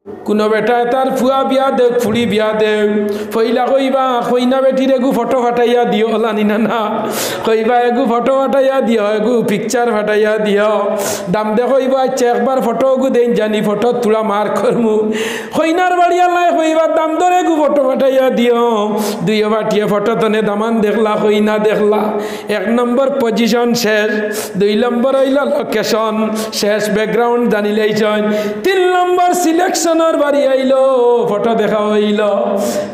কোনো বেটায় তার ফুয়া বিয়া দেখ ফুড়ি বিয়া দেখ ফইলা কইবা কইনা বেটির এগু ফটো ফাটাইয়া দিও ওলানি না না কইবা এগু ফটো ফাটাইয়া দিও এগু পিকচার ফাটাইয়া দিও দাম দে কইবা আচ্ছা একবার ফটো এগু দেন জানি ফটো তুলা মার করমু কইনার বাড়ি আল্লাহ কইবা দাম ধরে এগু ফটো ফাটাইয়া দিও দুই বাটিয়ে ফটো তনে দামান দেখলা কইনা দেখলা এক নম্বর পজিশন শেষ দুই নম্বর হইল লোকেশন শেষ ব্যাকগ্রাউন্ড জানিলেই চন তিন নম্বর সিলেকশনের বাড়ি আইলো ফটো দেখা হইল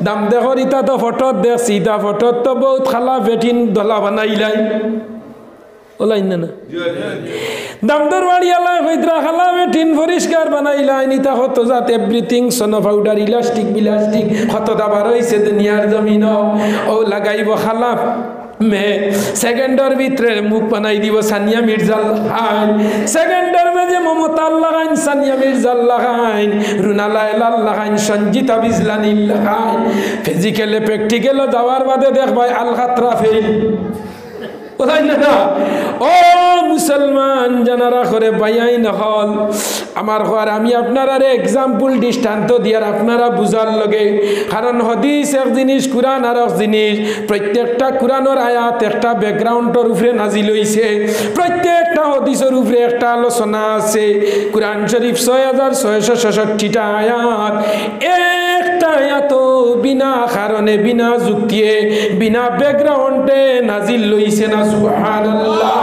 দাম দেখর ইতা তো ফটো দেখ সিধা ফটো তো বহুত খালা বেটিন দলা বানাইলাই ওলাই না দামদর বাড়ি আলাই হইদ্রা খালা বেটিন পরিষ্কার বানাইলাই নিতা হতো জাত এভরিথিং সোনো পাউডার ইলাস্টিক বিলাস্টিক হত দাবার হইছে দুনিয়ার জমিন ও লাগাইব খালা মে সেকেন্ডের ভিতরে মুখ বানাই দিব সানিয়া মির্জা লাগাইন সেকেন্ডের মাঝে মমতা লাগাইন সানিয়া মির্জা লাগাইন রুনা লাইলা লাগাইন সঞ্জিতা বিজলানি লাগাইন ফিজিক্যালে প্র্যাকটিক্যালে যাওয়ার বাদে দেখবাই আল খাতরা ফেল ও মুসলমান জানারা করে বাইয়াই নহল আমার ঘর আমি আপনারা এক্সাম্পল দৃষ্টান্ত দিয়ার আপনারা বুঝার লগে কারণ হদিস এক জিনিস কুরআন আর এক জিনিস প্রত্যেকটা কুরআনের আয়াত একটা ব্যাকগ্রাউন্ডের উপরে নাজিল হইছে প্রত্যেকটা হদিসের উপরে একটা আলোচনা আছে কুরআন শরীফ 6666টা আয়াত একটা আয়াত বিনা কারণে বিনা যুক্তিয়ে বিনা ব্যাকগ্রাউন্ডে নাজিল লইছে না সুবহানাল্লাহ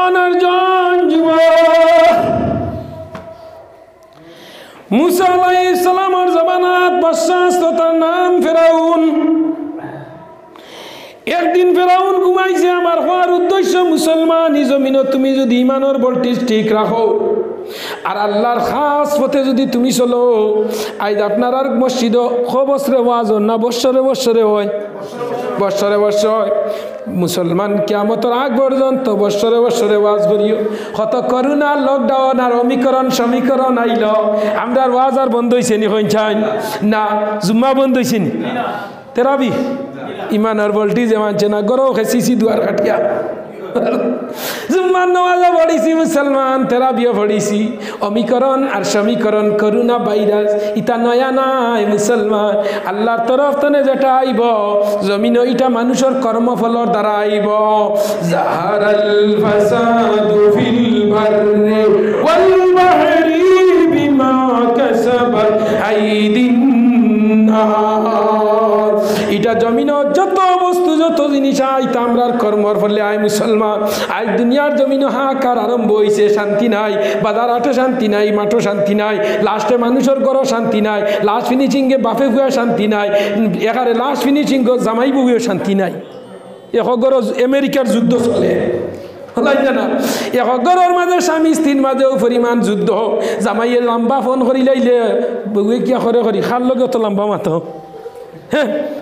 অনর্জন যুবক মুসা আলাইহিস সালামের জামানাত বাদশাহ তার নাম ফেরাউন একদিন ফেরাউন ঘুমাইছে আমার হওয়ার উদ্দেশ্য মুসলমান এই জমিনে তুমি যদি ইমানের ভোল্টেজ ঠিক রাখো আর আল্লাহর খাস পথে যদি তুমি চলো আজ আপনার আর মসজিদ বছরে ওয়াজ না বৎসরে বৎসরে হয় বৎসরে বৎসর মুসলমান কিয়ামতের আগ পর্যন্ত বৎসরে বৎসরে ওয়াজ করিও কত করোনা লকডাউন আর অমিকরণ সমীকরণ আইল আমরা ওয়াজ আর বন্ধ হয়েছে নি কইছেন না জুম্মা বন্ধ হয়েছে নি তেরাবি ইমানের ভোল্টেজ মানছে না গরো খেসিসি দুয়ার কাটিয়া জুম্মার নামাজও পড়িছি মুসলমান তেরাবিও পড়িছি অমিকরণ আর সমীকরণ করোনা ভাইরাস ইটা নয়া নাই মুসলমান আল্লাহর তরফ থেকে যেটা আইব জমিন ইটা মানুষের কর্মফলের দ্বারা আইব জাহারাল ফাসাদু ফিল বাররি ওয়াল বাহরি বিমা কাসাবাত আইদিন নাস ইটা জমিনের যত বস্তু যত জিনিস আইতা আমরার কর্মর ফলে আই মুসলমান আজ দুনিয়ার জমিন হাহাকার আরম্ভ হয়েছে শান্তি নাই বাজার হাটে শান্তি নাই মাঠে শান্তি নাই লাস্টে মানুষের ঘরও শান্তি নাই লাস্ট ফিনিশিংয়ে বাপে ভুয়া শান্তি নাই এখানে লাস্ট ফিনিশিং জামাই বুয়েও শান্তি নাই এখর আমেরিকার যুদ্ধ চলে না এখরের মাঝে স্বামী স্ত্রীর মাঝেও পরিমাণ যুদ্ধ জামাইয়ে লম্বা ফোন করি লাইলে বউয়ে কিয়া করে করি খার লগে তো লম্বা মাতো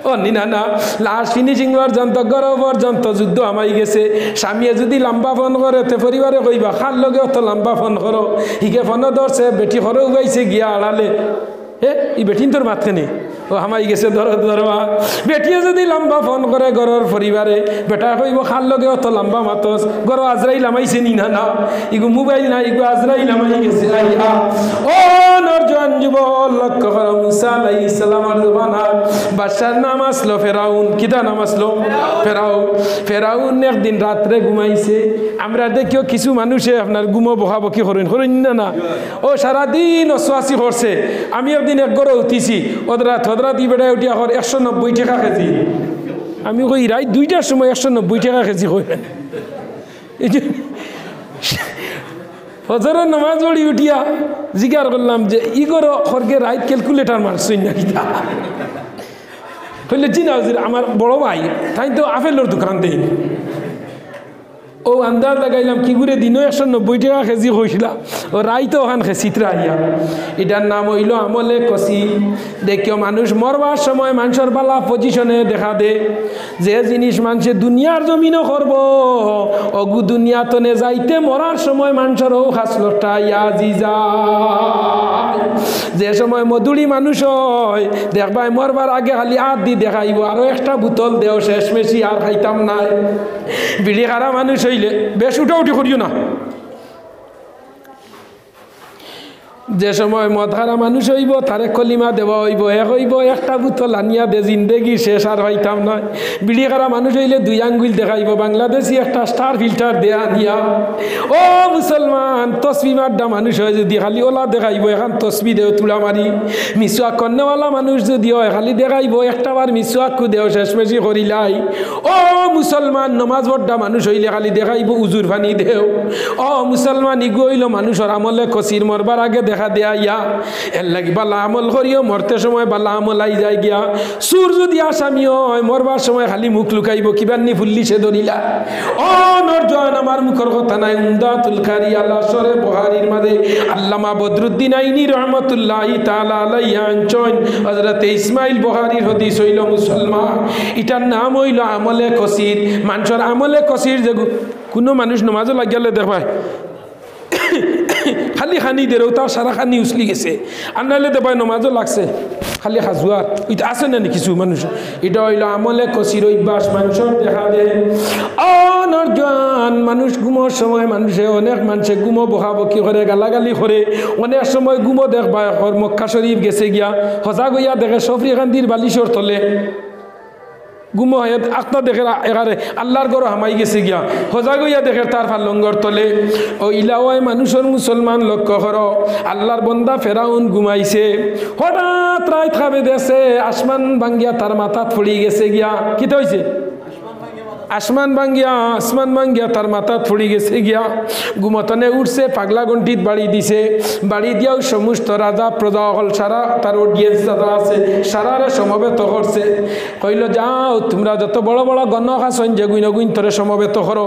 ও নিনা না লাস্ট ফিনিশিং পর্যন্ত গরম পর্যন্ত যুদ্ধ আমাই গেছে স্বামীয়ে যদি লম্বা ফোন করে তে পরিবারে কইবা খার লগে তো লম্বা ফোন করো হিকে ফোনও ধরছে বেটি ঘরে উগাইছে গিয়া আড়ালে ই বেটিন তোর মাথে নেই ও হামাই গেছে ধরবা বেটিয়ে যদি লম্বা ফোন করে ঘরের পরিবারে বেটা কইব খার লগে অত লম্বা মাতস ঘর আজরাইল আমাইছে নি না না ইগু মোবাইল না ইগু আজরাইল আমাই গেছে ও নরজন যুব লক্ষ্য করো মুসা আলাইহিস সালামের জবানাত বাদশার নাম আসলো ফেরাউন কিটা নাম আসলো ফেরাউন একদিন রাত্রে ঘুমাইছে আমরা দেখিও কিছু মানুষে আপনার গুমো বকাবকি করেন না ও সারাদিন অশ্বাসী করছে আমি একদিন এক গড়ে উঠিছি ওদরা দি বেড়ায় উঠি এখন 190 টাকা কেজি আমি কই রাত 2টার সময় 190 টাকা কেজি কইবেন ফজরের নামাজ পড়ি উঠিয়া জিজ্ঞাসা করলাম যে ই করো খরগে রাত ক্যালকুলেটার মারছই না কিতা কইলে জি না আমার বড় ভাই তাই তো আপেলের দোকান দেই ও আন্দাজ লাগাইলাম কি করে দিনও 190 টাকা কেজি হয়েছিলাম ও রাইতো ওখান খেসিত্রা আইয়া এটার নাম হইল আমলে কষি দেখিও মানুষ মরবার সময় মানুষের বালা পজিশনে দেখা দে যে জিনিস মানুষে দুনিয়ার জমিনও করব অগু দুনিয়া তনে যাইতে মরার সময় মানুষের ও খাসলটা ইয়াজি যায় যে সময় মধুরি মানুষ হয় দেখবাই মরবার আগে খালি হাত দি দেখাইব আরো একটা বোতল দেও শেষ মেশি আর খাইতাম নাই বিড়ি খারা মানুষ হইলে বেশ উঠা উঠি করিও না যে সময় মদ খারা মানুষ হইব তারে কলিমা দেওয়া হইব এক হইব একটা বোতল আনিয়া দে জিন্দেগি শেষ আর হইতাম নয়। বিড়ি খারা মানুষ হইলে 2 আঙ্গুল দেখাইব, বাংলাদেশি একটা স্টার ফিল্টার দেয়া আনিয়া। ও মুসলমান, তসবি মাড্ডা মানুষ হয় যদি খালি ওলা দেখাইব এখন তসবি দেও তুলা মারি। মিসওয়াক কন্যাওয়ালা মানুষ যদি হয় খালি দেখাইব একটা বার মিসওয়াকু দেও শেষ বেশি করিলাই। ও মুসলমান, নমাজ পড়া মানুষ হইলে খালি দেখাইব উজুর পানি দেও। ও মুসলমান, ইগু হইল মানুষের আমলে কসির মরবার আগে দেখা দেয়া ইয়া। এর লাগি বালা আমল করিও, মরতে সময় বালা আমল আই যায় গিয়া। সুর যদি আসামি হয় মরবার সময় খালি মুখ লুকাইব, কিবান্নি ফুল্লি সে ধরিলা। ও নরজন, আমার মুখর কথা নাই। উমদাতুল কারি আল্লাহ সরে বুখারীর মাঝে আল্লামা বদরুদ্দিন আইনি রহমাতুল্লাহি তাআলা আলাইহি আনছেন, হযরত ইসমাইল বুখারীর হাদিস হইল মুসলমান, এটার নাম হইল আমলে কসির। মানুষের আমলে কসির যে কোনো মানুষ নমাজও লাগিয়ালে দেখবাই খালি খানি দেরও তার সারা খানি উছলি গেছে, আর নাহলে দেবাই নমাজও লাগছে খালি হাজুয়ার। ওইটা আছে না কিছু মানুষ, এটা হইল আমলে কসির অভ্যাস মানুষের দেখা দেয়। অনর্জন মানুষ ঘুমোর সময় অনেক মানুষে গুমো বকাবকি করে, গালাগালি করে। অনেক সময় গুমো দেখবা মক্কা শরীফ গেছে গিয়া হজা গইয়া দেখে সফরি কান্দির বালিশর তলে গুমো হয় আত্মা দেখে এগারে আল্লাহর গড় হামাই গেছে গিয়া হজা গইয়া দেখে তার ফালঙ্গর তলে। ও ইলাওয়াই মানুষের মুসলমান লক্ষ্য কর, আল্লাহর বন্দা ফেরাউন ঘুমাইছে, হঠাৎ রাত খাবে দেশে আসমান ভাঙ্গিয়া তার মাথা পড়ি গেছে গিয়া। কিতা হয়েছে? আসমান ভাঙ্গিয়া তার মাথা পড়ি গেছে গিয়া। ঘুমতনে উঠছে, পাগলা গন্টিত বাড়ি দিছে, বাড়ি দিয়াও সমস্ত রাজা প্রজা হল সারা তার অডিয়েন্স যারা আছে সারারে সমবেত করছে। কইল যাও তোমরা যত বড় বড় গণক আছেন যে গুইনতরে সমবেত করো,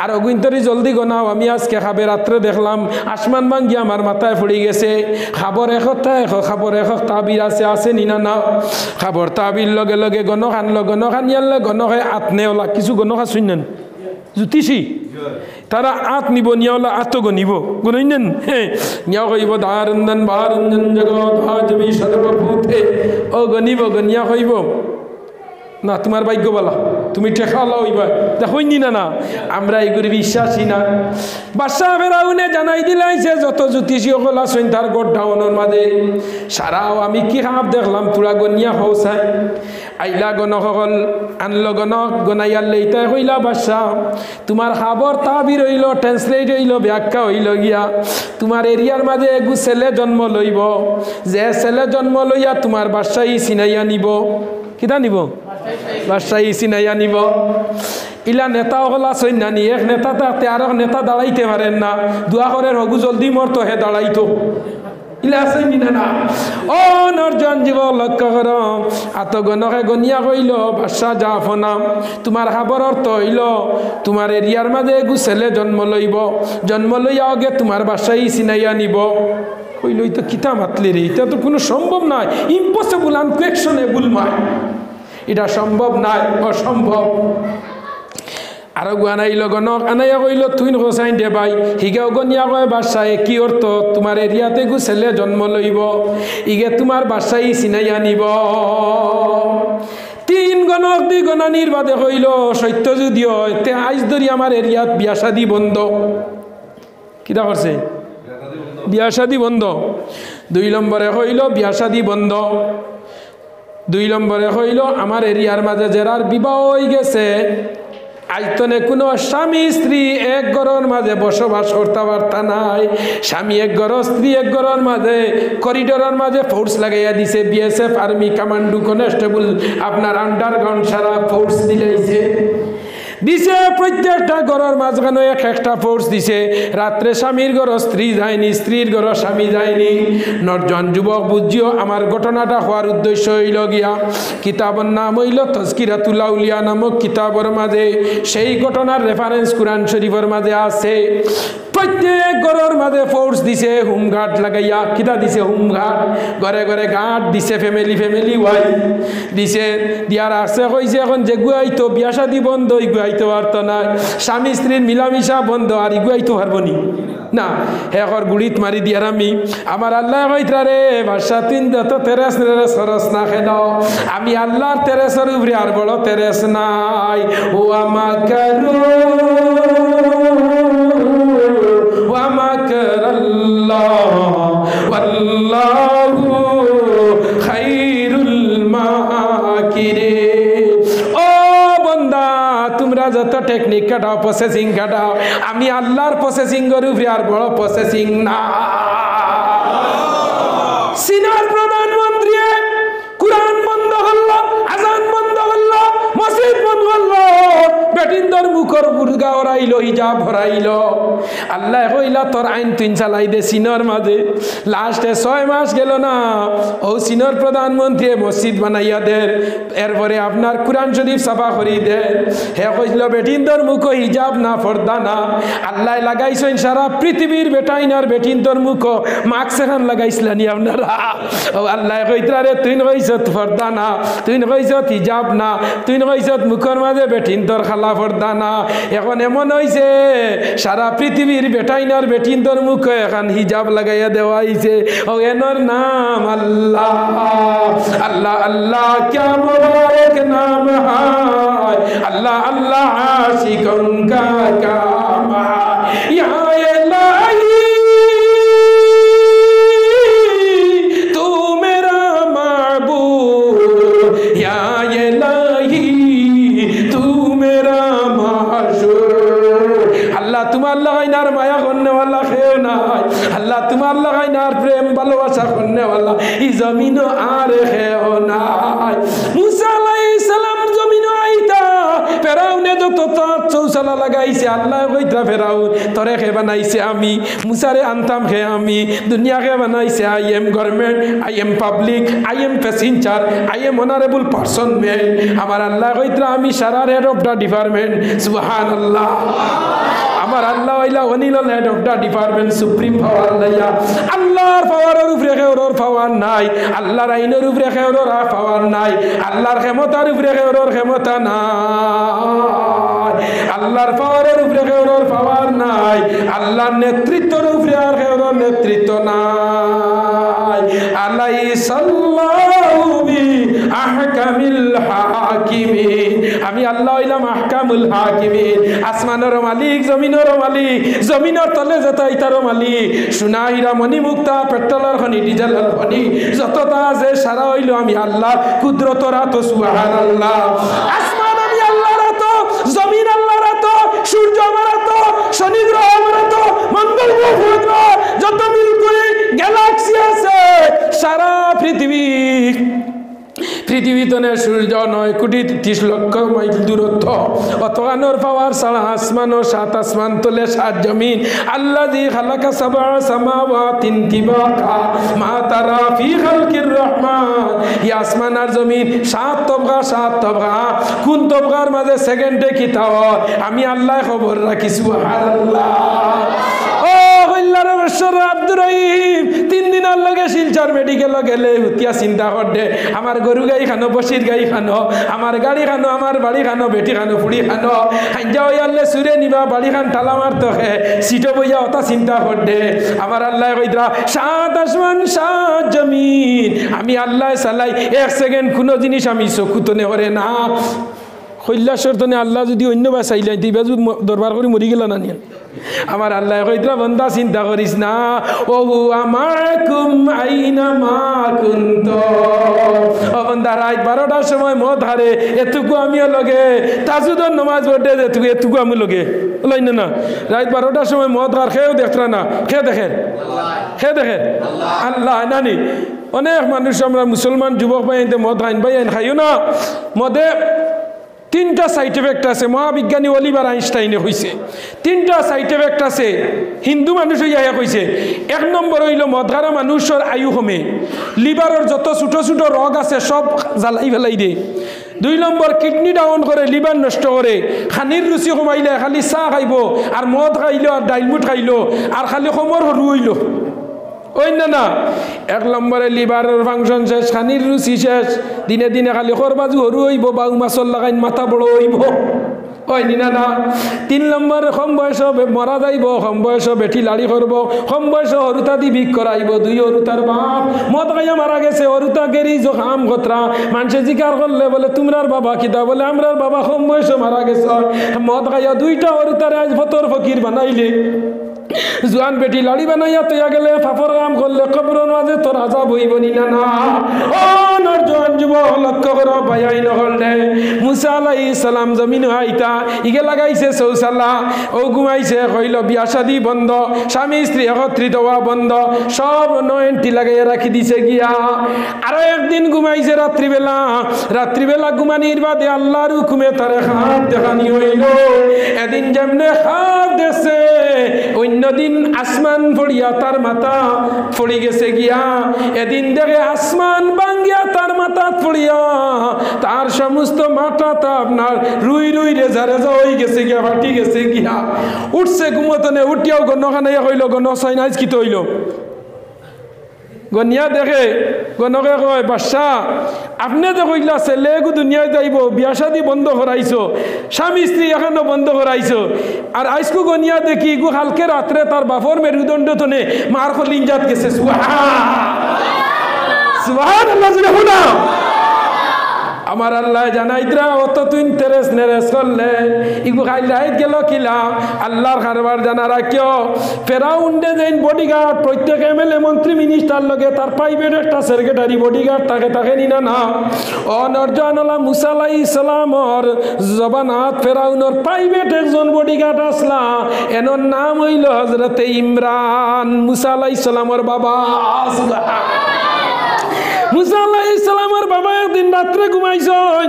আর অগুইনতরি জলদি গনাও, আমি আজকে খাবে রাত্রে দেখলাম আসমান ভাঙ্গিয়া আমার মাথায় পড়ি গেছে। খাবর খাবর একক তাবির আছে নিনা না। খাবর তাবির লগে লগে গণক আনলো, গণক আনিয়ালে গণকে আত্মে ওলা কিছু গণক শুনেন জ্যোতিষী তারা আত নিব, নিয়াওলা আত গনিব গুনেন। হ্যাঁ, নিয়া কইব দারন্দন বারন্দন জগৎ আজমি সর্বভূতে। ও গনিব, গনিয়া কইব না তোমার ভাগ্য বলা, তুমি টেকা লইবা দেখইনি না। আমরা এইগুলি বিশ্বাসী না। বাদশাহ ফেরাউনে জানাই দিলাইছে যত জ্যোতিষী সকল আছেন তার গোডাউনের মাঝে সারাও আমি কি খাপ দেখলাম তোরা গনিয়া হৌসাই। আইলা গণক সকল আনলো, গণক গনাই আনলে ইতাই কইলা বাদশাহ তোমার খাবর তাবির হইল, ট্রান্সলেট হইল, ব্যাখ্যা হইল গিয়া তোমার এরিয়ার মাঝে এগু ছেলে জন্ম লইব, যে ছেলে জন্ম লইয়া তোমার বাদশাহী চিনাইয়া নিব। কিতা নিব? বাদশাহী চিনাইয়া নিব। ইলা নেতা হলা সৈন্যানি, এক নেতা তাতে আর নেতা দাঁড়াইতে পারেন না, দোয়া করে রঘু জলদি মরতো হে দাঁড়াইতো। ইলা আছে না? ও নরজন জীব লক্ষ্য কর, আত গণকে গনিয়া কইল বাদশাহ যা ফনাম তোমার খাবার অর্থ হইল তোমার এরিয়ার মাঝে এগু ছেলে জন্ম লইব, জন্ম লইয়া আগে তোমার বাদশাহী চিনাইয়া নিব। কইল তো কিতা মাতলি রে, এটা তো কোনো সম্ভব নয়, ইম্পসিবল, আনকুয়েশনেবল নয়, এটা সম্ভব নাই, অসম্ভব। আরো আনাইল গণক, আনাইয়া কইল তুই হোসাইন দে ভাই হিগে গনিয়া কয় বাদশাহে কি অর্থ তোমার এরিয়াতে গু ছেলে জন্ম লইব, ইগে তোমার বাদশাহী চিনাইয়া নিব। 3 গণক 2 গণানির বাদে কইল সত্য যদি হয় তে আজ ধরি আমার এরিয়াত বিয়া শাদী বন্ধ। কিটা করছে? বিয়া শাদী বন্ধ। 2 নম্বরে কইল বিয়া শাদী বন্ধ। 2 নম্বরে কইল আমার এরিয়ার মাঝে যারার বিবাহ হয়ে গেছে আইতনে কোনো স্বামী স্ত্রী এক ঘরের মাঝে বসবাস করতে পারতা নাই, স্বামী এক ঘর স্ত্রী এক ঘরের মাঝে করিডোরের মাঝে ফোর্স লাগাইয়া দিছে, বিএসএফ আর্মি কমান্ডো কনস্টেবল আপনার আন্ডারগ্রাউন্ড সারা ফোর্স দিলাইছে দিছে, প্রত্যেকটা ঘরের মাঝখানে একটা ফোর্স দিছে। রাত্রে স্বামীর ঘর স্ত্রী যায়নি, স্ত্রীর ঘর স্বামী যায়নি। নরজন যুবক বুঝিও আমার ঘটনাটা হওয়ার উদ্দেশ্য হইল গিয়া কিতাবের নাম হইল তাজকিরাতুল আউলিয়া নামক কিতাবের মাঝে সেই ঘটনার রেফারেন্স কুরআন শরীফের মাঝে আছে। প্রত্যেক ঘরের মাঝে ফোর্স দিছে, হোমগার্ড লাগাইয়া কিতা দিছে, হোমগার্ড ঘরে ঘরে গার্ড দিছে, ফ্যামিলি ওয়াই দিছে, দিয়ার আসছে কইছে এখন যে গুয়াইতো বিয়া শাদী বন্ধ, ইগুয়াইতে পারতো না, স্বামী স্ত্রীর মিলামিশা বন্ধ, আর ইগুয়াইতে পারবো নি না। হেকর গুড়িত মারি দিয়ার আমি আমার আল্লাহ কইতরা রে বাদশা তিন যত তেরেস সরস না খেন, আমি আল্লাহর তেরেসের উপরে আর বড় তেরেস নাই। ও আমাকারু ওয়া মাকারাল্লাহ ওয়াল্লাহু খায়রুল মাকিরিন। ও বান্দা, তোমরা যত টেকনিক কাটাও, প্রসেসিং কাটাও, আমি আল্লাহর প্রসেসিং করি আর বড় প্রসেসিং না। চীনের প্রধানমন্ত্রী কুরআন বন্ধ করলো, আজান বন্ধ করলো, মসজিদ বন্ধ করলো, বেটিন্দর মুখর বুর্গা হরাইলো, হিজাব হরাইলো। আল্লাহ কইলা তোর আইন তুই চালাই দে চীনের মাঝে। লাস্টে 6 মাস গেল না, ও চীনের প্রধানমন্ত্রী মসজিদ বানাইয়া দেন, এরপরে আপনার কুরআন শরীফ সাফা করি দেন। হে কইল বেটিন্দর মুখ হিজাব না, পর্দা না। আল্লাহ লাগাইছেন সারা পৃথিবীর বেটাইনার বেটিন্দর মুখ মাস্ক এখন লাগাইছিলেন আপনারা। ও আল্লাহ কইতরা তুই কইছত পর্দা না, তুই কইছত হিজাব না, তুই কইছত মুখের মাঝে বেটিন্দর খালা পর্দা না। এখন এমন হইছে সারা পৃথিবীর বেটাইনার বেটিন্দর মুখ এখন হিজাব লাগাইয়া দেওয়া হইছে। ও এনর নাম আল্লাহ। আল্লাহ আল্লাহ क्या मुबारक नाम है, अल्लाह अल्लाह आशिकों का काम है। या इलाही तू मेरा माबूद, या इलाही तू मेरा माशूक। अल्लाह तुम्हार लगाइनार माया करने वाला खेव নাই, আল্লাহ তোমার লাগাইনার প্রেম ভালোবাসা করনে वाला ই জমিনও আর খেও নাই। মুসা আলাইহিস সালাম জমিনও আইতা, ফেরাউনে যত তার চৌসালা লাগাইছে, আল্লাহ কইতা ফেরাউন তোরে খে বানাইছে আমি, মুসারে আনতাম খে আমি, দুনিয়াকে বানাইছে I am government, I am public, I am passenger, I am honourable person man. আমার আল্লাহ কইতা আমি সারা হেড অফ দ্য ডিপার্টমেন্ট। সুবহানাল্লাহ। আমার আল্লাহ হইলা Anil head of the department, supreme পাওয়ার লইয়া। আল্লাহর পাওয়ারের উপরে কেউর পাওয়ার নাই, আল্লাহর আইনের উপরে কেউর পাওয়ার নাই, আল্লাহর ক্ষমতার উপরে কেউর ক্ষমতা নাই, আল্লাহর পাওয়ারের উপরে কেউর পাওয়ার নাই, আল্লাহর নেতৃত্বের উপরে আর কেউর নেতৃত্ব নাই। আলাইহিসসালাহু বি আহকামিল হাকিমিন। আমি আল্লাহ হইলাম আহকামুল হাকিমিন, আসমানের মালিক, জমিনের মালিক, জমিনের তলে যত ইতার মালিক, সোনা হীরা মণি মুক্তা পেট্রোলের খনি ডিজেলের খনি যতটা আছে সারা হইল আমি আল্লাহ কুদরতর হাত। সুবহানাল্লাহ। আসমান আমি আল্লাহর হাত, জমিন আল্লাহর হাত, সূর্য আমার হাত, শনি গ্রহ আমার হাত, মঙ্গল গ্রহ, যত মিল্কি গ্যালাক্সি আছে সারা পৃথিবী, পৃথিবীতে সূর্য 9 কোটি 30 লক্ষ মাইল দূরত্ব, অতগানোর পাওয়ার সারা আসমান ও 7 আসমান তলে 7 জমিন। আল্লাযী খালাকা সাবআ সামাওয়াতিন তিবাকা মা তারা ফি খালকির রহমান। এই আসমান আর জমিন 7 তবকা 7 তবকা, কোন তবকার মাঝে সেকেন্ডে কি তাও আমি আল্লাহ খবর রাখি। সুবহানাল্লাহ। ও আল্লাহর বশর আব্দুর রহিম 3 দিনের লগে শিলচর মেডিকেল গেলে হুতিয়া চিন্তা করতে, আমার গরু গাই খানো, বসির গাই খানো, আমার গাড়ি খানো, আমার বাড়ি খানো, বেটি খানো, ফুড়ি খানো, হাঞ্জা হইয়ালে সুরে নিবা বাড়ি খান টালা মারতো হে সিটো বইয়া ওটা চিন্তা করতে। আমার আল্লাহ কইরা 7 আসমান 7 জমিন আমি আল্লাহ চালাই, 1 সেকেন্ড কোনো জিনিস আমি চকুতনে করে না। কৈলাসর তনে আল্লাহ যদি অন্য বা চাইলেন দিবা যদি দরবার করে মরি গেল না নিয়ে। আমার আল্লাহ কইতরা বন্দা চিন্তা করিস না, ও আমাকুম আইনা মা কুনতুম। ও বন্দা রাত 12টার সময় মদ হারে এতটুকু আমিও লগে, তাজুদের নামাজ পড়তে এতটুকু আমি লগে লইন না। রাত 12টার সময় মদ হার খেয়েও দেখতরা না, খেয়ে দেখেন, খেয়ে দেখেন আল্লাহ নানি। অনেক মানুষ আমরা মুসলমান যুবক ভাই মদ খাইন ভাই খাইও না। মদে 3টা সাইড এফেক্ট আছে, মহাবিজ্ঞানী অলিভার আইনস্টাইনে কইছে 3টা সাইড এফেক্ট আছে। হিন্দু মানুষ হইয়া কইছে 1 নম্বর হইল মদ খাওয়া মানুষের আয়ু কমে, লিভারের যত ছোট ছোট রোগ আছে সব জ্বালাই ফেলাই দে। 2 নম্বর কিডনি ডাউন করে, লিভার নষ্ট করে। খানির রুচি কমাইলে খালি চাহ খাইব আর মদ খাইল আর ডাইলমুট খাইল আর খালি সমর সরু হইল। ওই না না 1 নম্বরে লিভারের ফাংশন শেষ, খানির রুচি শেষ, দিনে দিনে খালি খরবাজু হরু হইব, বাউ মাছর লাগাইন মাথা বড় হইব। ওই না না 3 নম্বর কম বয়স মরা যাইব, কম বয়স বেটি লাড়ি করব, কম বয়স হরুতা দি বিক করাইব। 2 হরুতার বাপ মদ খাইয়া মারা গেছে, হরুতা গেরি জখাম খতরা। মানুষে জিকার করলে বলে তোমরার বাবা কিতা, বলে আমরার বাবা কম বয়স মারা গেছে মদ খাইয়া। 2টা হরুতারে আজ ফতর ফকির বানাইলে। জোয়ান বেটি লাড়ি বানাইয়া তৈয়া গেলে ফাফর কাম করলে কবরের মাঝে তোর আজাব হইব নি না না ও নর জোয়ান যুবক লক্ষ্য করো ভাইয়াই নহল দে মুসা আলাইহিস সালাম জমিন আইতা ইগে লাগাইছে চৌসালা ও ঘুমাইছে কইল বিয়া শাদি বন্ধ স্বামী স্ত্রী একত্রিত হওয়া বন্ধ সব নয়নটি লাগাইয়া রাখি দিছে গিয়া আরো একদিন ঘুমাইছে রাত্রিবেলা ঘুমানির বাদে আল্লাহর হুকুমে তারে খাব দেখানি হইল এদিন যেমনে খাব দেছে অন্যদিন আসমান পড়িয়া তার মাথা পড়ি গেছে গিয়া এদিন দেখে আসমান ভাঙ্গিয়া তার মাথা পড়িয়া তার সমস্ত মাথাটা আপনার রুই রুই রেজা রেজা হয়ে গেছে গিয়া ফাটি গেছে গিয়া উঠছে ঘুমতনে উঠিয়াও গণখানে হইল গণ সাইনাইজ কি হইল গনিয়া দেখে গণকে কয় বাদশাহ আপনি তো কইলা ছেলে গু দুনিয়ায় যাইব বিয়া শাদি বন্ধ করাইছো স্বামী স্ত্রী এখনো বন্ধ করাইছো আর আইসকু গনিয়া দেখি গু হালকে রাত্রে তার বাপর মেরুদণ্ড তনে মার খলিঞ্জাত গেছে সুবহানাল্লাহ শুনা আমার আল্লাহ জানাইতরা অত তুই তেরেস নেরেস করলে ইগু খাইলাইত গেল কিলা আল্লাহর কারবার জানা রাখিও ফেরাউন্ডে যেন বডিগার্ড প্রত্যেক এমএলএ মন্ত্রী মিনিস্টার লগে তার প্রাইভেট একটা সেক্রেটারি বডিগার্ড তাকে নিনা না অনর্জানলা মুসা আলাইহিস সালামর জবানাত ফেরাউনের প্রাইভেট একজন বডিগার্ড আসলা এনর নাম হইল হযরতে ইমরান মুসা আলাইহিস সালামর বাবা মুসা আলাইহিস সালামের বাবা একদিন রাত্রে ঘুমাইছেন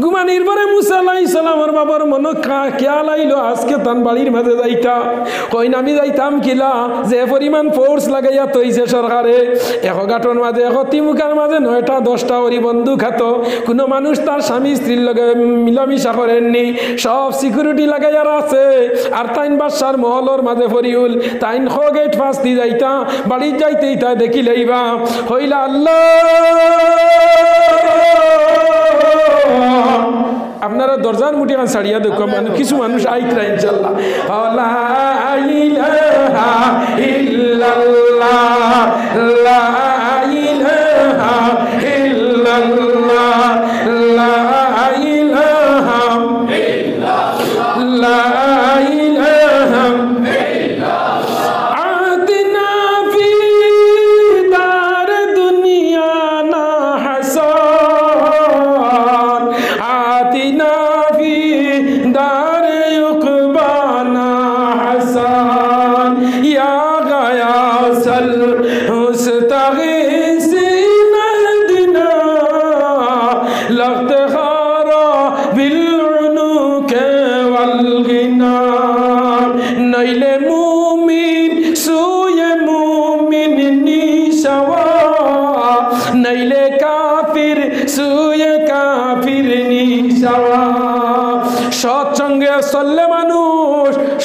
ঘুমানির পরে মুসা আলাইহিস সালামের বাবার মনে খেয়াল আইলো আজকে তান বাড়ির মাঝে যাইতা কইন আমি যাইতাম কিলা যে পরিমাণ ফোর্স লাগাইয়া তৈছে সরকারে এক গাঁটর মাঝে এক তিমুকার মাঝে 9টা 10টা ওরি বন্দুক হাত কোনো মানুষ তার স্বামী স্ত্রীর লগে মিলামিশা করেননি সব সিকিউরিটি লাগাইয়া আছে আর তাইন বাদশার মহলর মাঝে ফরিউল তাইন খ গেট ফাঁস দি যাইতা বাড়ির যাইতেই তাই দেখি লইবা হইলা আল্লাহ আপনারা দরজার মুঠি খান ছাড়িয়া দেখো মানে কিছু মানুষ আইতরা ইনশাআল্লাহ লা ইলাহা ইল্লাল্লাহ লা ইলাহা ইল্লাল্লাহ লা ইলাহা ইল্লাল্লাহ লা ইলাহা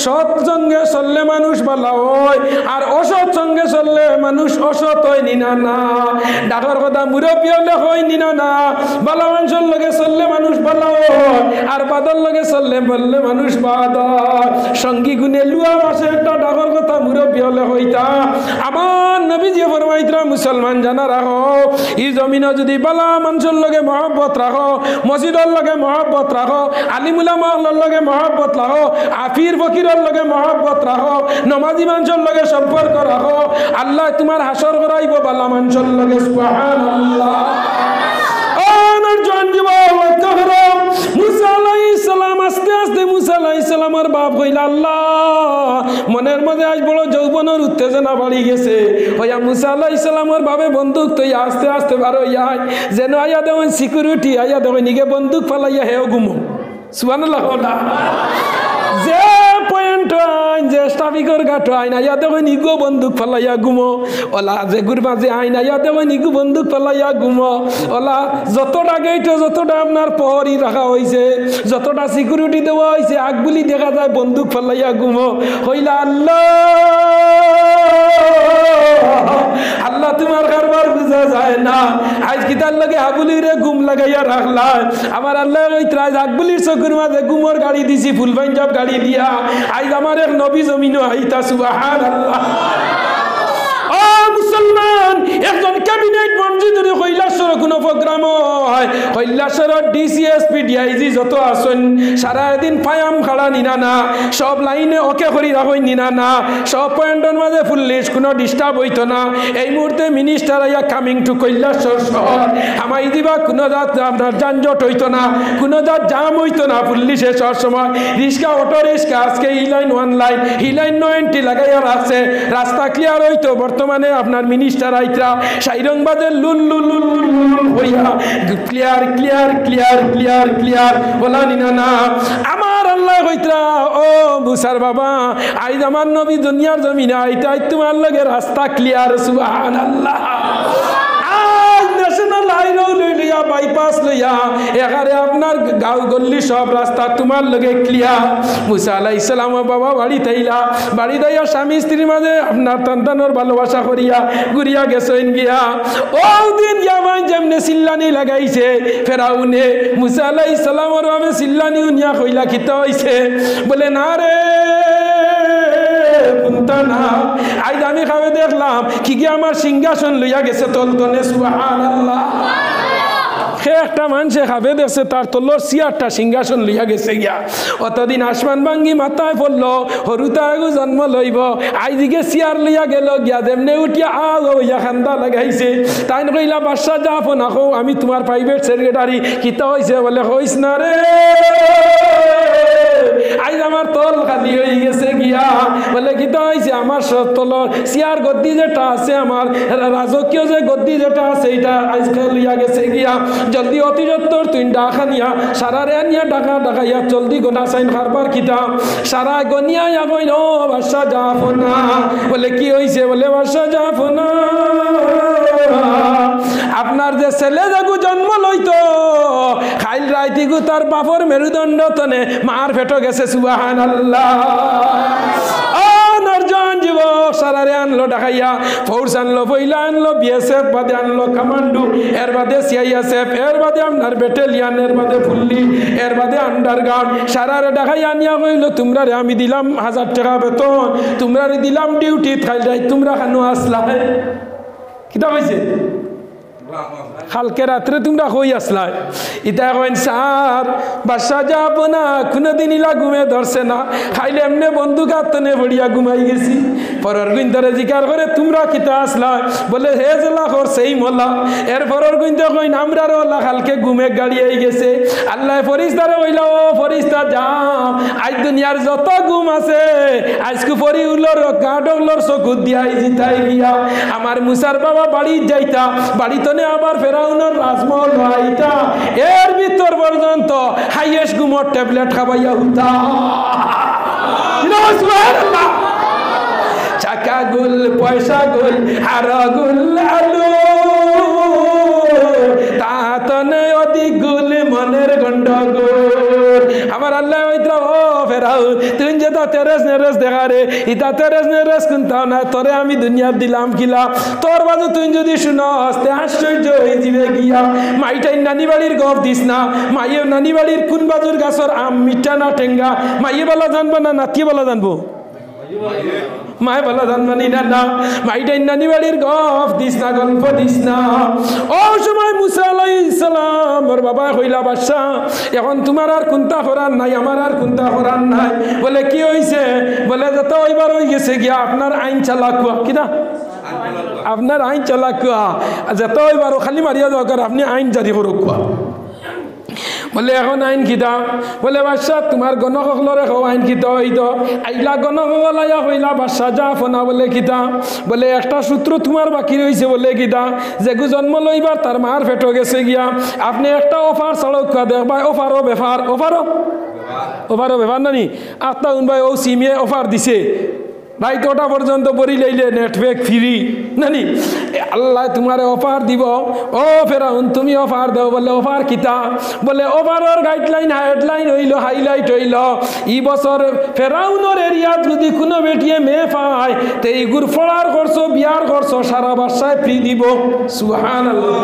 সৎসঙ্গে চললে মানুষ ভালো হয় আর অসৎ সঙ্গে চললে মানুষ অসৎ হয় নিনা না ডাকর কথা মুরব্বী হলে হয় নিনা না ভালো মানুষের লগে চললে মানুষ ভালো হয় আর বাদর লগে চললে বললে মানুষ বাদ সঙ্গী গুণে লুয়া মাসে একটা ডাকর কথা মুরব্বী হলে হইতা আমার নবীজি ফরমাইতরা মুসলমান জানা রাখো এই জমিনে যদি বালা মানুষের লগে মহব্বত রাখো মসজিদের লগে মহব্বত রাখো আলিমুলামার লগে মহব্বত রাখো আফির ফকিরের লগে মহব্বত রাখো নমাজি মানুষের লগে সম্পর্ক রাখো আল্লাহ তোমার হাসর করাইব বালা মানুষের লগে সুবহানাল্লাহ মুসা আলাইহিস সালাম আস্তে আস্তে মুসা আলাইহিস সালামের বাপ কইলা আল্লাহ মনের মধ্যে আজ বড় যৌবনের উত্তেজনা বাড়ি গেছে হইয়া মুসা আলাইহিস সালামের বাবে বন্দুক তুই আস্তে আস্তে বারো ইয়াই যেন আয়া দেবেন সিকিউরিটি আয়া দেবেন নিগে বন্দুক ফালাইয়া হেও ঘুমো সুবহানাল্লাহ যে পয়েন্ট আইন যে ট্রাফিকের ঘাট আইন আয়া দেখো নিগো বন্দুক ফালাইয়া ঘুমো ওলা যে গুরবা যে আইন আয়া দেখো নিগো বন্দুক ফালাইয়া ঘুমো ওলা যতটা গেট যতটা আপনার প্রহরী রাখা হয়েছে যতটা সিকিউরিটি দেওয়া হয়েছে আগগুলি দেখা যায় বন্দুক ফালাইয়া ঘুমো হইলা আল্লাহ আল্লাহ তোমার কারবার বুঝা যায় না আজ কি তার লাগে আগুলিরে ঘুম লাগাইয়া রাখলাম আমার আল্লাহ ওইত্রাজ আগগুলির চকুর মাঝে ঘুমর গাড়ি দিছি ফুল পাঞ্জাব গাড়ি দিয়া আজ আমার এক নবী জমিনও আইতা সুবহানাল্লাহ ও মুসলমান একজন ক্যাবিনেট মন্ত্রী যদি কৈলাসর কোনো প্রোগ্রাম হয় কৈলাসর ডিসিএসপি সিআইজি যত আসন সারা দিন পায়াম খাড়া নিনা না, সব লাইনে ওকে করি রাখই নিনা না, সব পয়েন্টের মাঝে পুলিশ কোনো ডিস্টার্ব হইতো না। এই মুহূর্তে মিনিস্টার আইয়া কামিং টু কৈলাসর শহর আমাই দিবা, কোনো জাত আপনার যানজট হইতো না, কোনো জাত জাম হইতো না। পুলিশে সব সময় রিক্সা অটো রিক্সা আজকে ই লাইন ওয়ান লাইন হি লাইন 90 লাগাইয়া রাখছে, রাস্তা ক্লিয়ার হইতো। বর্তমানে আপনার মিনিস্টার আইতরা সাইরংবাদে লুল লুল লুল লুল হইয়া clear clear clear clear clear বলা নিনা না। আমার আল্লাহ কইতরা ও মুসার বাবা, আইজ আমার নবী দুনিয়ার জমিনে আইতাই তোমার লগে রাস্তা ক্লিয়ার। সুবহানাল্লাহ। ন্যাশনাল হাইওয়ে লইয়া বাইপাস লইয়া এখানে আপনার গাঁও গল্লি সব রাস্তা তোমার লগে ক্লিয়ার। মুসা আলাইহিস সালাম বাবা বাড়ি তাইলা, বাড়ি দাইয়া স্বামী স্ত্রীর মাঝে আপনার সন্তানের ভালোবাসা করিয়া ঘুরিয়া গেছেন গিয়া। ও দিন ইয়ামাই যেমনে চিল্লানি লাগাইছে ফেরাউনে, মুসা আলাইহিস সালামের ভাবে চিল্লানি উনিয়া কইলা খিতা হইছে, বলে না রে না, আজ আমি খাবে দেখলাম কি কি আমার সিংহাসন লইয়া গেছে তলতনে। সুবহানাল্লাহ। সে একটা মানুষে খাবে দেখছে তার তলর সিয়ারটা সিংহাসন লইয়া গেছে গিয়া। অতদিন আসমান ভাঙ্গি মাথায় পড়লো, হরুতাগু জন্ম লইব, আইদিকে সিয়ার লইয়া গেল গিয়া, যেমনে উঠিয়া আগ হইয়া খান্দা লাগাইছে। তাই কইলা বাদশা যা ফোন আখো, আমি তোমার প্রাইভেট সেক্রেটারি। কিতা হয়েছে বলে কইস না রে, আইজ আমার তল খালি হয়ে গেছে গিয়া। বলে কিতা হয়েছে, আমার তলর সিয়ার গদ্দি যেটা আছে, আমার রাজকীয় যে গদ্দি যেটা আছে এটা আজকে লইয়া গেছে গিয়া। জলদি অতি যত্তর তুই ডাকা নিয়া সারা রে নিয়া ডাকা ডাকাইয়া জলদি গোনা সাইন খারবার কিতা সারা গনিয়া কইল ও বাদশা যাফো না। বলে কি হয়েছে, বলে বাদশা যাফো না, আপনার যে ছেলে যাগু জন্ম লইতো খাইল রাইতিগু তার বাপর মেরুদণ্ড তনে মার ফেটো গেছে। সুবহানাল্লাহ। সারারে আনলো ডাকাইয়া, ফোর্স আনলো, পয়লা আনলো বিএসএফ, বাদে আনলো কমান্ডো, এর বাদে সিআইএসএফ, এর বাদে আপনার ব্যাটালিয়ান, এর বাদে ফুল্লি, এর বাদে আন্ডারগ্রাউন্ড। সারারে ডাকাইয়া নিয়া কইল তোমরা রে আমি দিলাম 1000 টাকা বেতন, তোমরা রে দিলাম ডিউটি, খাইল রাই তোমরা খানো আসলা। কিতা হয়েছে, কালকে রাত্রে তোমরা কই আসলা? ইতা কইন স্যার বাদশা যাব না, কোনোদিন ইলা ঘুমে ধরছে না, খাইলে এমনি বন্দুক হাতনে বড়িয়া ঘুমাই গেছি। পরের গুইন্দরে জিকার করে তোমরা কিতা আসলা? বলে হে জেলা করছে এই মোলা। এর পরের গুইন্দে কইন আমরার ওলা কালকে ঘুমে গাড়িয়ে গেছে। আল্লাহ ফরিস্তারে কইলা ও ফরিস্তা যাও, আজ দুনিয়ার যত ঘুম আছে আজকে পরি উলোর গাডগুলোর চকুত দিয়াই জিতাই গিয়া। আমার মুসার বাবা বাড়ি যাইতা, বাড়িতে আবার ফেরাউনের রাজমহল আইতা, এর ভিতর পর্যন্ত হাইয়েস্ট ঘুমোর ট্যাবলেট খাবাইয়া হুতা। চাকা গুল পয়সা গুল হারা গুল আলু, তাতনে অধিক গুল মনের গন্ডগোল। আমার আল্লাহ ওইতরা ও ফেরাউন তুই যে তা তেরেস নেরেস দেখা রে, ইতা তেরেস নেরেস কোনটাও না, তোরে আমি দুনিয়ার দিলাম কিলা, তোর বাজু তুই যদি শুনস তে আশ্চর্য হয়ে যাবে গিয়া। মাইটাই নানি বাড়ির গপ দিস না, মাইয়ে নানি বাড়ির কোন বাজুর গাছর আম মিঠা না টেঙ্গা, মাইয়ে বলা জানবো না নাতি বলা জানবো? মায় বলা জানবানি না না, মাইটাই নানি বাড়ির গপ দিস না, গল্প দিস না। ও সময় মুসা আলাইহিস সালাম ওর বাবা কইলা বাদশা এখন তোমার আর কোনটা করার নাই, আমার আর কোনটা করার নাই। বলে কি হইছে? বলে যত ওইবার হয়ে গেছে গিয়া আপনার আইন চালাক কিনা, আপনার আইন চালাক যত ওইবার খালি মারিয়া দরকার আপনি আইন জারি করুক। বলে এখন আইন কিতা? বলে বাদশা তোমার গণসকলরে খাও আইন কিতা হইতো। আইলা গণসকল আইয়া কইলা বাদশা যা ফোনা। বলে কিতা? বলে একটা সূত্র তোমার বাকি রয়েছে। বলে কিতা? যেগু জন্ম লইবার তার মার ফেটো গেছে গিয়া, আপনি একটা অফার ছাড়ক দেখবা, অফারও বেফার, অফারও বেফার নানি আত্মা উনবাই ও সিমে অফার দিছে রাইত ওটা পর্যন্ত বরি লাইলে নেটওয়ার্ক ফ্রি নানি, আল্লাহ তোমার অফার দিব। ও ফেরাউন তুমি অফার দেও। বলে অফার কিতা? বলে অফারের গাইডলাইন হেডলাইন হইল, হাইলাইট হইল ই বছর ফেরাউনের এরিয়াত যদি কোনো বেটিয়ে মেয়ে পায় তে এইগুর ফলার খরচ বিয়ার খরচ সারা বাসায় ফ্রি দিব। সুবহানাল্লাহ।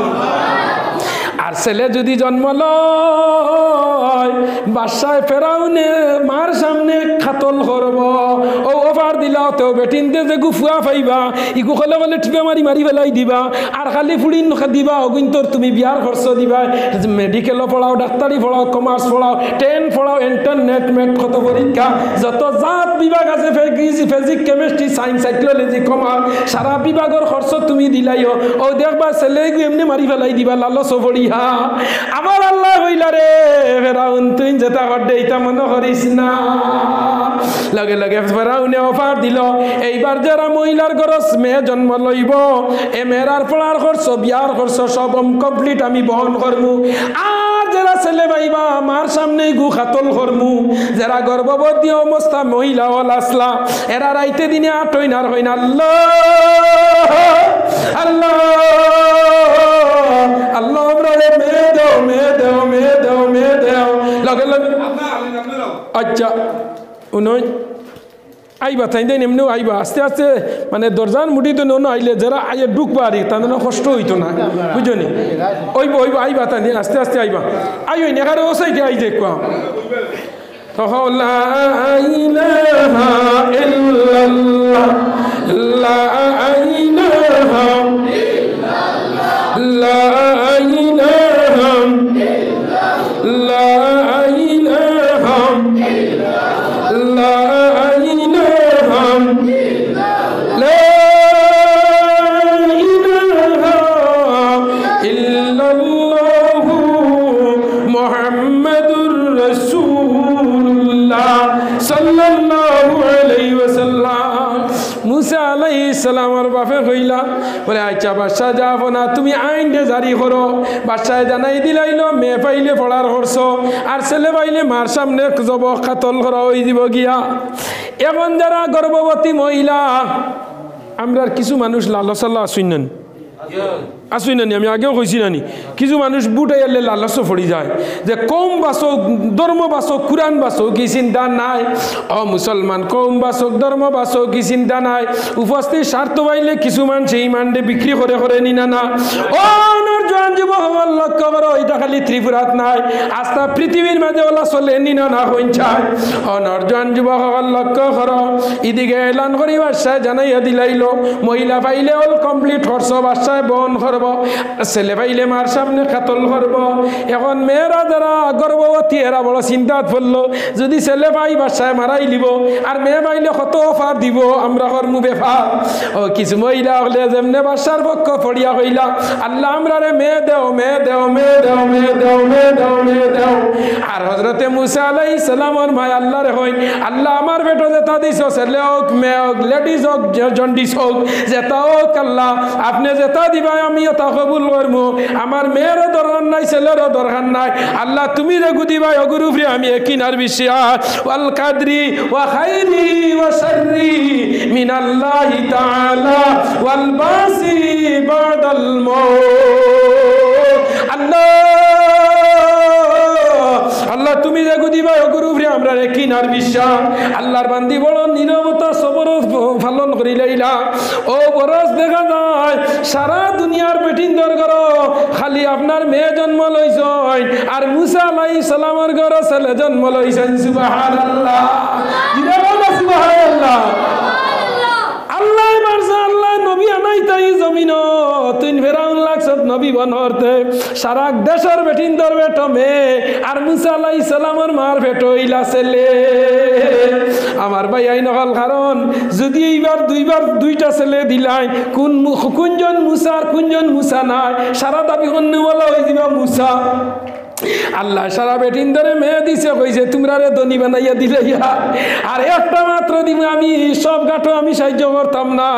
আর ছেলে যদি জন্ম লয় বাসায় ফেরাউনে মার সামনে খাতল করব। ও অফার দিলাও তো বেটিনতে যে গুফুয়া পাইবা ইগু কলে বলে টিপে মারি মারি ফেলাই দিবা আর খালি ফুড়িন দিবা অগুন তোর তুমি বিয়ার খরচ দিবা মেডিকেলও পড়াও ডাক্তারি পড়াও কমার্স পড়াও 10 পড়াও ইন্টারনেট মেট কত পরীক্ষা যত জাত বিভাগ আছে physics chemistry science psychology commerce সারা বিভাগের খরচ তুমি দিলাইও ও দেখবা ছেলে এমনি মারি ফেলাই দিবা লালচ পড়িয়া আমার আল্লাহ হইলা রে ফেরাউন তুই যেটা করতে এটা মনে করিস না লগে লগে ফেরাউনে অফার দিল এইবার যারা মহিলার গরজ মেয়ে জন্ম লইব এ মেয়েরার পড়ার খরচ বিয়ার খরচ সব কমপ্লিট আমি বহন করমু আর যারা ছেলে পাইবা আমার সামনে গু খাতল করমু যারা গর্ভবতী অবস্থা মহিলা হল আসলা এরা রাইতে দিনে আটইনার হইনা আল্লাহ আল্লাহ আল্লাহ আমরা মেয়ে দেও মেয়ে দেও মেয়ে দেও মেয়ে দেও লগে লগে আচ্ছা উনই আইবা তাই দেন এমনিও আইবা আস্তে আস্তে মানে দরজান মুটি তো নো আইলে যারা আইয়ে ঢুকবা আর তাদের কষ্ট হইতো না বুঝনি ওইব ওইব আইবা তাই আস্তে আস্তে আইবা আইও নেগারে ওসাইতে আই দেখবা লা ইলাহা ইল্লাল্লাহ লা ইলাহা ইল্লাল্লাহ লা ইলাহা সালামের বাপে কইলা বলে আচ্ছা বাদশাহ যাব না তুমি আইন দে জারি করো বাদশাহ জানাই দিলাইল মেয়ে পাইলে পড়ার হরছ আর ছেলে পাইলে মার সামনে জব কাতল করা হয়ে দিব গিয়া এখন যারা গর্ভবতী মহিলা আমরা কিছু মানুষ লালসাল্লাহ আসুন আসুই নানি আমি আগেও কইছি নানি কিছু মানুষ বুটে এলে লালচ পড়ি যায় যে কম বাসক ধর্ম বাসক কোরআন বাসক কি চিন্তা নাই ও মুসলমান কম বাসক ধর্ম বাসক কি চিন্তা নাই উপস্থিত স্বার্থ পাইলে কিছু মানুষ সেই মানডে বিক্রি করে করে নিনা না ও জোয়ান যুবক লক্ষ্য করো এটা খালি ত্রিপুরাত নাই আস্থা পৃথিবীর মাঝে ওলা চলে নিনা না হইছায় অনর জোয়ান যুবক লক্ষ্য করো এদিকে এলান করি বাদশাহ জানাইয়া দিলাইল মহিলা পাইলে অল কমপ্লিট খরচ বাদশাহ বহন করব ছেলে পাইলে মার সামনে কাতল করব এখন মেয়েরা যারা গর্ভবতী এরা বড় চিন্তাত পড়লো যদি ছেলে পাই বাদশাহ মারাই দিব আর মেয়ে পাইলে কত অফার দিব আমরা কর্মু বেফার ও কিছু মহিলা হলে যেমনে বাদশার পক্ষ পড়িয়া হইলা আল্লাহ আমরা রে মেয়ে দেও মেয়ে দেও মেয়ে দেও মেয়ে দেও মেয়ে দেও মেয়ে দেও আর হযরতে মুসা আলাইহিস সালামের মা আল্লাহ রে হই আল্লাহ আমার বেটো যেটা দিছো ছেলে হোক মেয়ে হোক লেডিস হোক জন্ডিস হোক যেটা হোক আল্লাহ আপনি যেটা দিবা আমিও তা কবুল করবো আমার মেয়েরও দরকার নাই ছেলেরও দরকার নাই আল্লাহ তুমি যে গুদিবা অগুরুফরি আমি একিনার বিশ্বাস ওয়াল কাদরি ওয়া খাইরি ওয়া শাররি মিনাল্লাহি তাআলা ওয়াল বাসি বাদাল মাউত আল্লাহ আল্লাহ তুমি যে গুদিবা অগুরুফরি আমরা একিনার বিশ্বাস আল্লাহর বান্দি বড় নীরবতা সবর পালন করিলাইলা ও বরস দেখা যায় সারা দুনিয়ার বেটিন দর করো খালি আপনার মেয়ে জন্ম লইছেন আর মুসা আলাইহিস সালামের ঘরে ছেলে জন্ম লইছেন সুবহানাল্লাহ সুবহানাল্লাহ আল্লাহ মারসা আল্লাহ নবী আনাই তাই জমিন তুই ফেরাউন লাগছত নবী বনরতে সারা দেশের বেটিন দর বেটো মেয়ে আর মুসা আলাইহিস সালামের মার বেটো ইলা ছেলে আমার ভাই আই নকল কারণ যদি এইবার দুইটা ছেলে দিলাই কোনজন মুসা আর কোনজন মুসা নাই সারা দাবি করতে বলা হয়ে যাবে মুসা আল্লাহ সারা বেটিন ধরে মেয়ে দিছে কইছে তোমরা রে ধনী বানাইয়া দিলে আর একটা মাত্র দিব আমি সব গাটো আমি সাহায্য করতাম না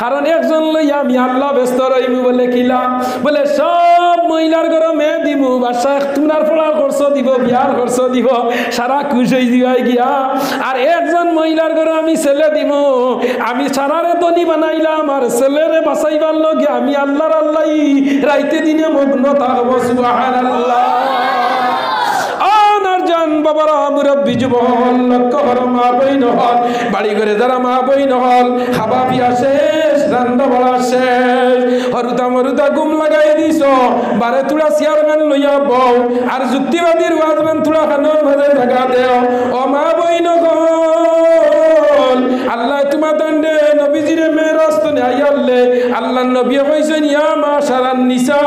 কারণ একজন লইয়া আমি আল্লাহ ব্যস্ত রইমু বলে কিলা বলে সব মহিলার ঘরে মেয়ে দিমু বাদশা তোমরার পড়ার খরচ দিব বিয়ার খরচ দিব সারা খুশি হয়ে দিবাই গিয়া আর একজন মহিলার ঘরে আমি ছেলে দিব আমি সারারে ধনী বানাইলাম আর ছেলেরে বাঁচাইবার লগে আমি আল্লাহর আল্লাহই রাইতে দিনে মগ্ন থাকবো সুবহানাল্লাহ বাবারা মুরব্বী যুবক লক্ষ্য করো মা বইন হল বাড়ি করে যারা মা বইন হল খাবা পিয়া শেষ রান্না বলা শেষ হরুতা মরুতা গুম লাগাই দিছ বারে তুলা চেয়ারম্যান লইয়া বউ আর যুক্তিবাদীর ওয়াজম্যান তুলা খানোর মাঝে জায়গা দেও ও মা বইন হল আল্লাহ তোমার দণ্ডে নবীজিরে মেরাজ তো আইয়ালে আল্লাহ নবী কইছেন ইয়া মাশারান নিসা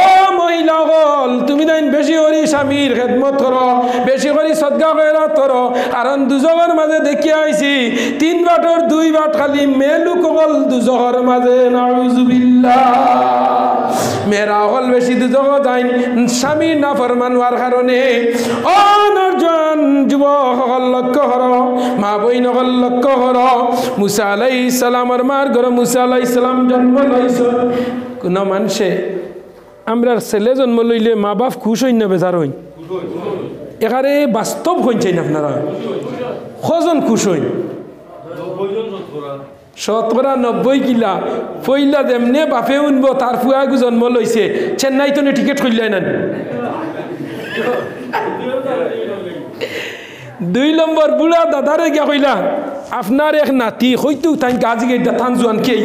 ও মহিলা হল তুমি তাই বেশি করে স্বামীর খেদমত করো বেশি করে সদকা খয়রাত করো কারণ দুজকের মাঝে দেখি আইছি 3 বাটর 2 বাট খালি মেলুক হল দুজকের মাঝে নাউজুবিল্লাহ মেয়েরা হল বেশি দুজক যাই স্বামীর না ফরমান হওয়ার কারণে ও নরজন যুবক হল লক্ষ্য করো মা বই নকল লক্ষ্য করো মুসা আলাইহিস সালামের মার ঘরে মুসা আলাইহিস সালাম জন্ম লইছে কোন মানুষে আমরা ছেলে জন্ম লইলে মা বাপ খুশ হইন না বেজার হইন এখানে বাস্তব হইছেন আপনারা কজন খুশ হইন 90 কিলা পইলা যেমনে বাপে উনব তার ফুয়াগু জন্ম লইছে চেন্নাই তো টিকিট খুললেন না 2 নম্বর বুড়া দাদারে গিয়া কইলা আপনার এক নাতি হইতো তাই গাজি গেটা থান জোয়ান কে